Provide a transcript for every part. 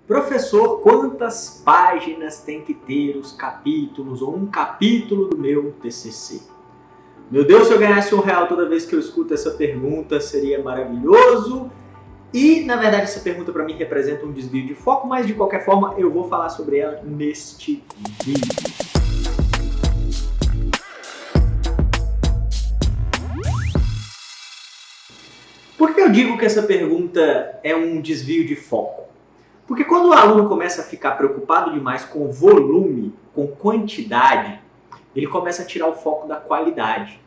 Professor, quantas páginas tem que ter os capítulos ou um capítulo do meu TCC? Meu Deus, se eu ganhasse R$1 toda vez que eu escuto essa pergunta, seria maravilhoso. E, na verdade, essa pergunta para mim representa um desvio de foco, mas de qualquer forma eu vou falar sobre ela neste vídeo. Por que eu digo que essa pergunta é um desvio de foco? Porque quando o aluno começa a ficar preocupado demais com volume, com quantidade, ele começa a tirar o foco da qualidade.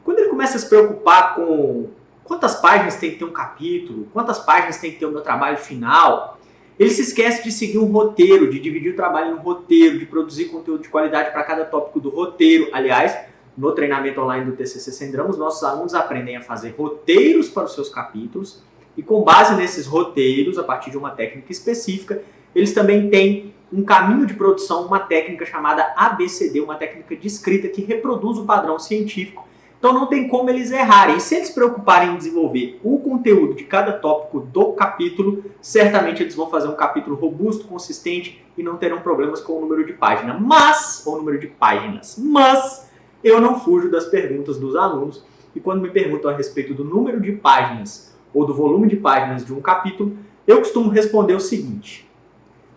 Quando ele começa a se preocupar com quantas páginas tem que ter um capítulo, quantas páginas tem que ter o meu trabalho final, ele se esquece de seguir um roteiro, de dividir o trabalho em um roteiro, de produzir conteúdo de qualidade para cada tópico do roteiro. Aliás, no treinamento online do TCC Sem Drama, os nossos alunos aprendem a fazer roteiros para os seus capítulos e com base nesses roteiros, a partir de uma técnica específica, eles também têm um caminho de produção, uma técnica chamada ABCD, uma técnica de escrita que reproduz o padrão científico. Então não tem como eles errarem. E se eles se preocuparem em desenvolver o conteúdo de cada tópico do capítulo, certamente eles vão fazer um capítulo robusto, consistente e não terão problemas com o número de páginas. Mas eu não fujo das perguntas dos alunos. E quando me perguntam a respeito do número de páginas ou do volume de páginas de um capítulo, eu costumo responder o seguinte: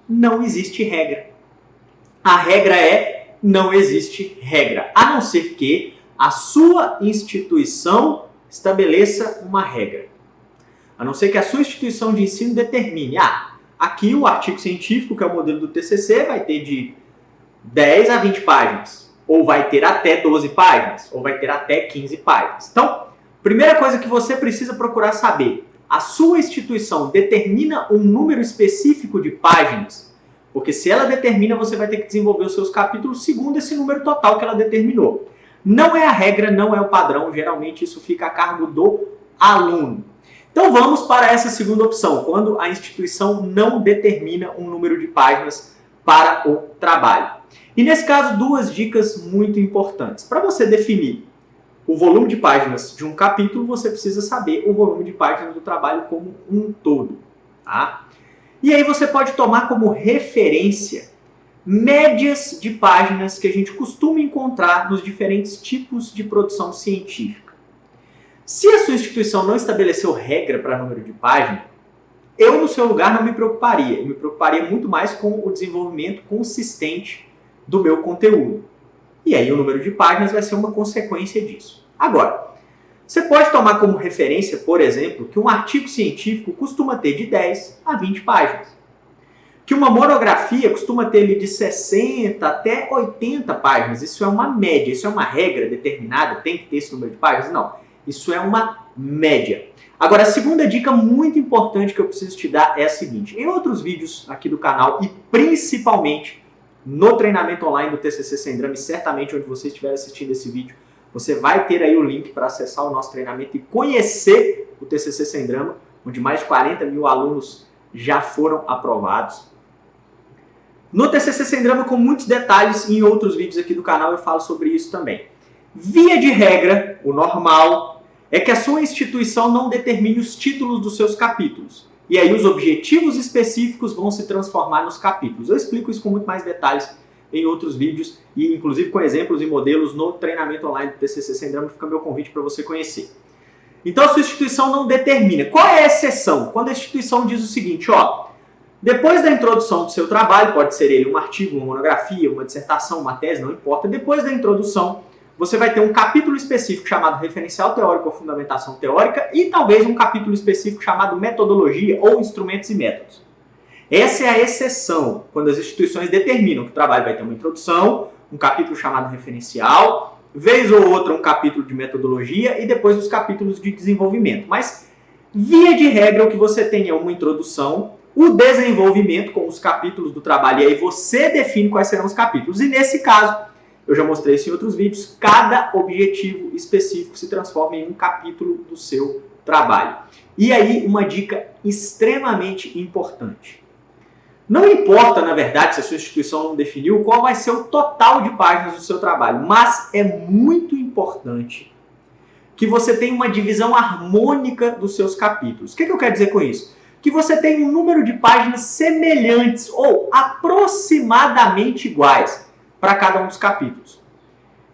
não existe regra. A regra é, não existe regra, a não ser que a sua instituição estabeleça uma regra. A não ser que a sua instituição de ensino determine, aqui o artigo científico, que é o modelo do TCC, vai ter de 10 a 20 páginas, ou vai ter até 12 páginas, ou vai ter até 15 páginas. Então, primeira coisa que você precisa procurar saber, a sua instituição determina um número específico de páginas? Porque se ela determina, você vai ter que desenvolver os seus capítulos segundo esse número total que ela determinou. Não é a regra, não é o padrão, geralmente isso fica a cargo do aluno. Então vamos para essa segunda opção, quando a instituição não determina um número de páginas para o trabalho. E nesse caso, duas dicas muito importantes. Para você definir o volume de páginas de um capítulo, você precisa saber o volume de páginas do trabalho como um todo. Tá? E aí você pode tomar como referência médias de páginas que a gente costuma encontrar nos diferentes tipos de produção científica. Se a sua instituição não estabeleceu regra para número de página, eu no seu lugar não me preocuparia. Eu me preocuparia muito mais com o desenvolvimento consistente do meu conteúdo. E aí o número de páginas vai ser uma consequência disso. Agora, você pode tomar como referência, por exemplo, que um artigo científico costuma ter de 10 a 20 páginas. Que uma monografia costuma ter de 60 até 80 páginas. Isso é uma média, isso é uma regra determinada, tem que ter esse número de páginas? Não, isso é uma média. Agora, a segunda dica muito importante que eu preciso te dar é a seguinte. Em outros vídeos aqui do canal e principalmente no treinamento online do TCC Sem Drama, e certamente onde você estiver assistindo esse vídeo, você vai ter aí o link para acessar o nosso treinamento e conhecer o TCC Sem Drama, onde mais de 40 mil alunos já foram aprovados. No TCC Sem Drama, com muitos detalhes, e em outros vídeos aqui do canal eu falo sobre isso também. Via de regra, o normal é que a sua instituição não determine os títulos dos seus capítulos. E aí os objetivos específicos vão se transformar nos capítulos. Eu explico isso com muito mais detalhes em outros vídeos, e inclusive com exemplos e modelos no treinamento online do TCC Sem Drama, fica meu convite para você conhecer. Então a sua instituição não determina. Qual é a exceção? Quando a instituição diz o seguinte, depois da introdução do seu trabalho, pode ser ele um artigo, uma monografia, uma dissertação, uma tese, não importa. Depois da introdução, você vai ter um capítulo específico chamado referencial teórico ou fundamentação teórica e talvez um capítulo específico chamado metodologia ou instrumentos e métodos. Essa é a exceção, quando as instituições determinam que o trabalho vai ter uma introdução, um capítulo chamado referencial, vez ou outra um capítulo de metodologia e depois os capítulos de desenvolvimento. Mas, via de regra, o que você tem é uma introdução, o desenvolvimento com os capítulos do trabalho, e aí você define quais serão os capítulos. E nesse caso, eu já mostrei isso em outros vídeos, cada objetivo específico se transforma em um capítulo do seu trabalho. E aí, uma dica extremamente importante. Não importa, na verdade, se a sua instituição não definiu qual vai ser o total de páginas do seu trabalho, mas é muito importante que você tenha uma divisão harmônica dos seus capítulos. O que eu quero dizer com isso? que você tem um número de páginas semelhantes ou aproximadamente iguais para cada um dos capítulos.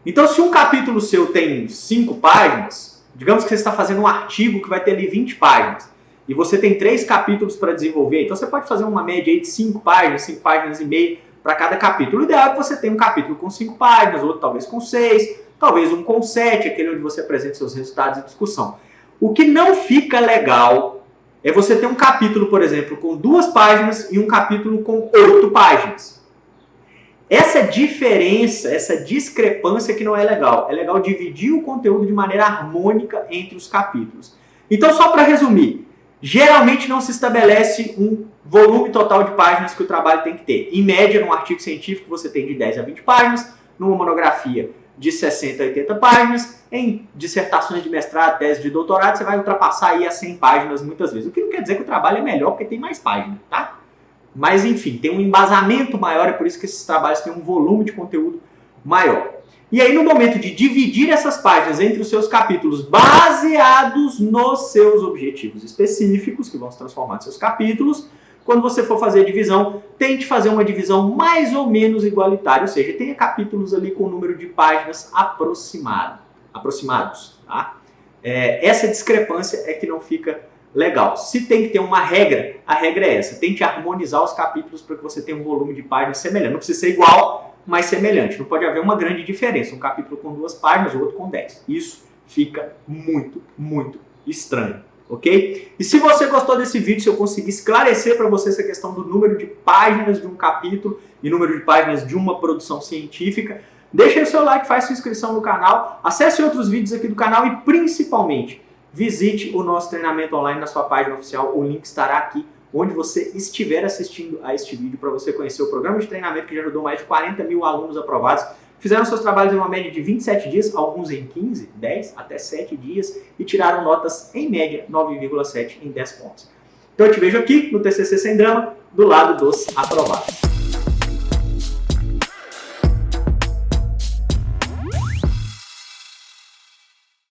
Então, se um capítulo seu tem 5 páginas, digamos que você está fazendo um artigo que vai ter ali 20 páginas, e você tem 3 capítulos para desenvolver, então você pode fazer uma média aí de 5 páginas e meia para cada capítulo. O ideal é que você tenha um capítulo com 5 páginas, outro talvez com 6, talvez um com 7, aquele onde você apresenta seus resultados e discussão. O que não fica legal é você ter um capítulo, por exemplo, com 2 páginas e um capítulo com 8 páginas. Essa diferença, essa discrepância que não é legal. É legal dividir o conteúdo de maneira harmônica entre os capítulos. Então, só para resumir, geralmente não se estabelece um volume total de páginas que o trabalho tem que ter. Em média, num artigo científico, você tem de 10 a 20 páginas, numa monografia de 60 a 80 páginas, em dissertações de mestrado, tese de doutorado, você vai ultrapassar aí as 100 páginas muitas vezes. O que não quer dizer que o trabalho é melhor porque tem mais páginas, tá? Mas, enfim, tem um embasamento maior, é por isso que esses trabalhos têm um volume de conteúdo maior. E aí, no momento de dividir essas páginas entre os seus capítulos, baseados nos seus objetivos específicos, que vão se transformar em seus capítulos, quando você for fazer a divisão, tente fazer uma divisão mais ou menos igualitária, ou seja, tenha capítulos ali com o número de páginas aproximados. Tá? Essa discrepância é que não fica legal. Se tem que ter uma regra, a regra é essa. Tente harmonizar os capítulos para que você tenha um volume de páginas semelhante. Não precisa ser igual, mas semelhante. Não pode haver uma grande diferença. Um capítulo com 2 páginas, o outro com 10. Isso fica muito, muito estranho. Ok? E se você gostou desse vídeo, se eu conseguir esclarecer para você essa questão do número de páginas de um capítulo e número de páginas de uma produção científica, deixa aí o seu like, faz sua inscrição no canal, acesse outros vídeos aqui do canal e principalmente visite o nosso treinamento online na sua página oficial. O link estará aqui onde você estiver assistindo a este vídeo para você conhecer o programa de treinamento que já ajudou mais de 40 mil alunos aprovados. Fizeram seus trabalhos em uma média de 27 dias, alguns em 15, 10 até 7 dias e tiraram notas em média 9,7 em 10 pontos. Então eu te vejo aqui no TCC Sem Drama, do lado dos aprovados.